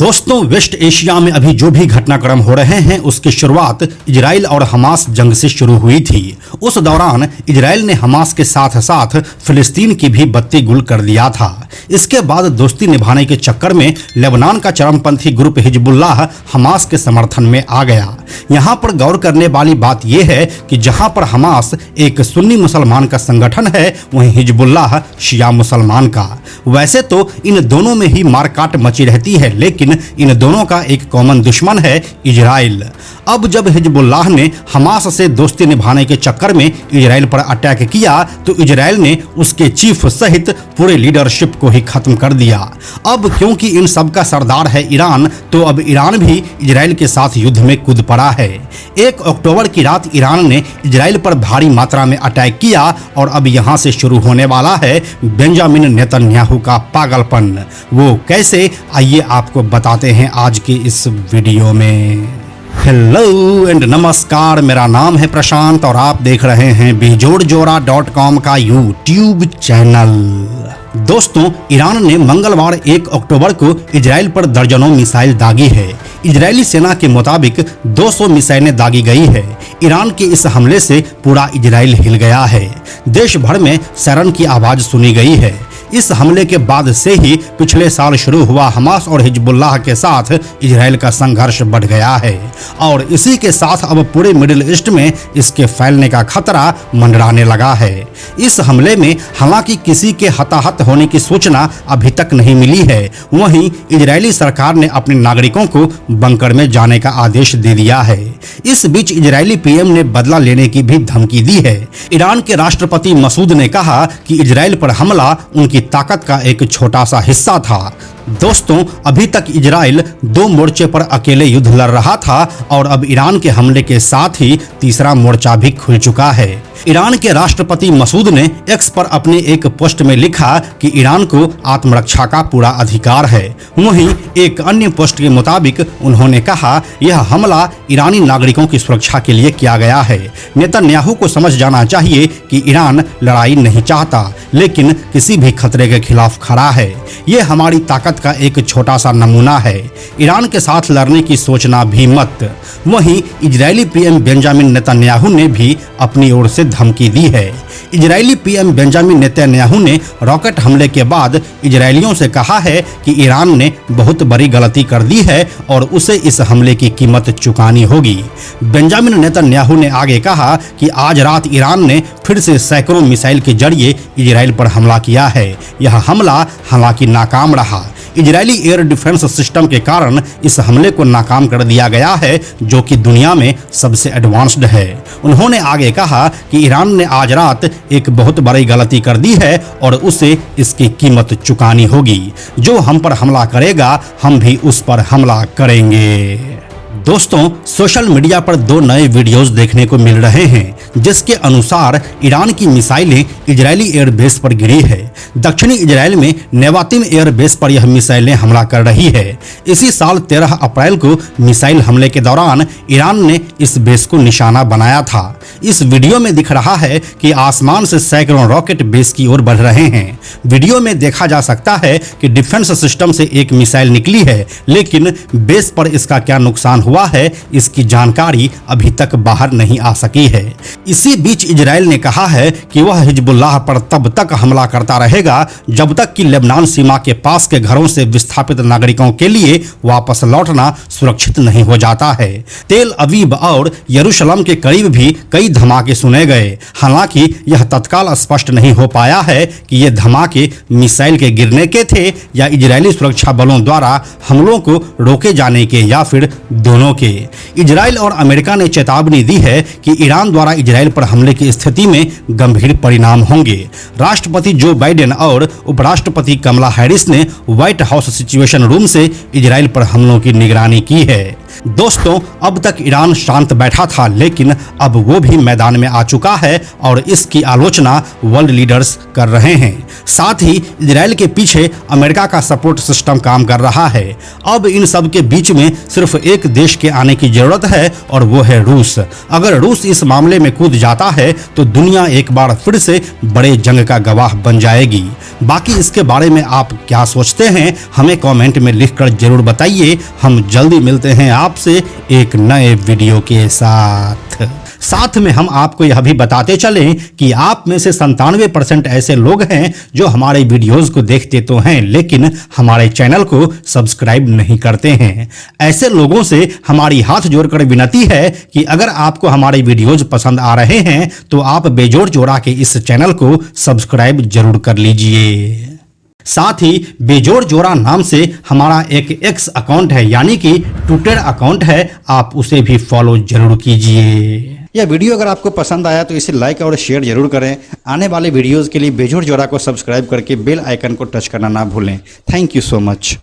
दोस्तों, waste Asia में अभी जो भी घटनाक्रम हो रहे हैं उसकी शुरुआत इजराइल और हमास जंग से शुरू हुई थी। उस दौरान इजराइल ने हमास के साथ साथ फिलिस्तीन की भी बत्ती गुल कर दिया था। इसके बाद दोस्ती निभाने के चक्कर में लेबनान का चरमपंथी ग्रुप हिजबुल्लाह हमास के समर्थन में आ गया। यहाँ पर गौर करने वाली बात यह है कि जहाँ पर हमास एक सुन्नी मुसलमान का संगठन है, वहीं हिजबुल्लाह शिया मुसलमान का। वैसे तो इन दोनों में ही मारकाट मची रहती है, लेकिन इन दोनों का एक कॉमन दुश्मन है इजराइल। अब जब हिजबुल्लाह ने हमास से दोस्ती निभाने के चक्कर में इजराइल पर अटैक किया तो इजराइल ने उसके चीफ सहित पूरे लीडरशिप को ही खत्म कर दिया। अब क्योंकि इन सब का सरदार है ईरान, तो अब ईरान भी इजराइल के साथ युद्ध में कूद पड़ा है। 1 अक्टूबर की रात ईरान ने इजराइल पर भारी मात्रा में अटैक किया और अब यहाँ से शुरू होने वाला है बेंजामिन नेतन्याहू का पागलपन। वो कैसे, आइए आपको बताते हैं आज की इस वीडियो में। हेलो एंड नमस्कार, मेरा नाम है प्रशांत और आप देख रहे हैं बेजोड़जोड़ा.com का यूट्यूब चैनल। दोस्तों, ईरान ने मंगलवार 1 अक्टूबर को इजराइल पर दर्जनों मिसाइल दागी है। इजरायली सेना के मुताबिक 200 मिसाइलें दागी गई है। ईरान के इस हमले से पूरा इजराइल हिल गया है। देश भर में सायरन की आवाज सुनी गई है। इस हमले के बाद से ही पिछले साल शुरू हुआ हमास और हिजबुल्लाह के साथ इजराइल का संघर्ष बढ़ गया है और इसी के साथ अब पूरे मिडिल ईस्ट में इसके फैलने का खतरा मंडराने लगा है। इस हमले में हालांकि किसी के हताहत होने की सूचना अभी तक नहीं मिली है। वहीं इजरायली सरकार ने अपने नागरिकों को बंकर में जाने का आदेश दे दिया है। इस बीच इजरायली पीएम ने बदला लेने की भी धमकी दी है। ईरान के राष्ट्रपति मसूद ने कहा कि इजराइल पर हमला उनकी ताकत का एक छोटा सा हिस्सा था। दोस्तों, अभी तक इजराइल 2 मोर्चे पर अकेले युद्ध लड़ रहा था और अब ईरान के हमले के साथ ही तीसरा मोर्चा भी खुल चुका है। ईरान के राष्ट्रपति मसूद ने एक्स पर अपने एक पोस्ट में लिखा कि ईरान को आत्मरक्षा का पूरा अधिकार है। वहीं एक अन्य पोस्ट के मुताबिक उन्होंने कहा, यह हमला ईरानी नागरिकों की सुरक्षा के लिए किया गया है। नेतन्याहू को समझ जाना चाहिए कि ईरान लड़ाई नहीं चाहता, लेकिन किसी भी खतरे के खिलाफ खड़ा है। ये हमारी ताकत का एक छोटा सा नमूना है। ईरान के साथ लड़ने की सोचना भी मत। वहीं इजरायली पीएम बेंजामिन नेतन्याहू ने भी अपनी ओर से धमकी दी है। इजरायली पीएम बेंजामिन नेतन्याहू ने रॉकेट हमले के बाद इजरायलियों से कहा है कि ईरान ने बहुत बड़ी गलती कर दी है और उसे इस हमले की कीमत चुकानी होगी। बेंजामिन नेतन्याहू ने आगे कहा कि आज रात ईरान ने फिर से सैकड़ों मिसाइल के जरिए इजराइल पर हमला किया है। यह हमला हालांकि नाकाम रहा। इजरायली एयर डिफेंस सिस्टम के कारण इस हमले को नाकाम कर दिया गया है, जो कि दुनिया में सबसे एडवांस्ड है। उन्होंने आगे कहा कि ईरान ने आज रात एक बहुत बड़ी गलती कर दी है और उसे इसकी कीमत चुकानी होगी। जो हम पर हमला करेगा, हम भी उस पर हमला करेंगे। दोस्तों, सोशल मीडिया पर 2 नए वीडियोस देखने को मिल रहे हैं जिसके अनुसार ईरान की मिसाइलें इजरायली एयरबेस पर गिरी है। दक्षिणी इजराइल में नेवातिम एयरबेस पर यह मिसाइलें हमला कर रही है। इसी साल 13 अप्रैल को मिसाइल हमले के दौरान ईरान ने इस बेस को निशाना बनाया था। इस वीडियो में दिख रहा है कि आसमान से सैकड़ों रॉकेट बेस की ओर बढ़ रहे हैं। वीडियो में देखा जा सकता है कि डिफेंस सिस्टम से एक मिसाइल निकली है, लेकिन बेस पर इसका क्या नुकसान हुआ है, इसकी जानकारी अभी तक बाहर नहीं आ सकी है। इसी बीच इजराइल ने कहा है कि वह हिजबुल्लाह पर तब तक हमला करता रहेगा जब तक कि लेबनान सीमा के पास के घरों से विस्थापित नागरिकों के लिए वापस लौटना सुरक्षित नहीं हो जाता है। तेल अवीव और यरूशलेम के करीब भी कई धमाके सुने गए। हालांकि यह तत्काल स्पष्ट नहीं हो पाया है कि ये धमाके मिसाइल के गिरने के थे या इजरायली सुरक्षा बलों द्वारा हमलों को रोके जाने के या फिर दोनों के। इजराइल और अमेरिका ने चेतावनी दी है कि ईरान द्वारा इजराइल पर हमले की स्थिति में गंभीर परिणाम होंगे। राष्ट्रपति जो बाइडेन और उपराष्ट्रपति कमला हैरिस ने व्हाइट हाउस सिचुएशन रूम से इजराइल पर हमलों की निगरानी की है। दोस्तों, अब तक ईरान शांत बैठा था, लेकिन अब वो भी मैदान में आ चुका है और इसकी आलोचना वर्ल्ड लीडर्स कर रहे हैं। साथ ही इजराइल के पीछे अमेरिका का सपोर्ट सिस्टम काम कर रहा है। अब इन सब के बीच में सिर्फ एक देश के आने की जरूरत है और वो है रूस। अगर रूस इस मामले में कूद जाता है तो दुनिया एक बार फिर से बड़े जंग का गवाह बन जाएगी। बाकी इसके बारे में आप क्या सोचते हैं, हमें कमेंट में लिखकर जरूर बताइए। हम जल्दी मिलते हैं आपसे एक नए वीडियो के साथ में हम आपको यह भी बताते चलें कि आप में से 97% ऐसे लोग हैं जो हमारे वीडियोस को देखते तो हैं, लेकिन हमारे चैनल को सब्सक्राइब नहीं करते हैं। ऐसे लोगों से हमारी हाथ जोड़कर विनती है कि अगर आपको हमारे वीडियोस पसंद आ रहे हैं तो आप बेजोड़ जोड़ा के इस चैनल को सब्सक्राइब जरूर कर लीजिए। साथ ही बेजोड़ जोड़ा नाम से हमारा एक एक्स अकाउंट है, यानी कि ट्विटर अकाउंट है, आप उसे भी फॉलो जरूर कीजिए। यह वीडियो अगर आपको पसंद आया तो इसे लाइक और शेयर जरूर करें। आने वाले वीडियोस के लिए बेजोड़ जोड़ा को सब्सक्राइब करके बेल आइकन को टच करना ना भूलें। Thank you so much.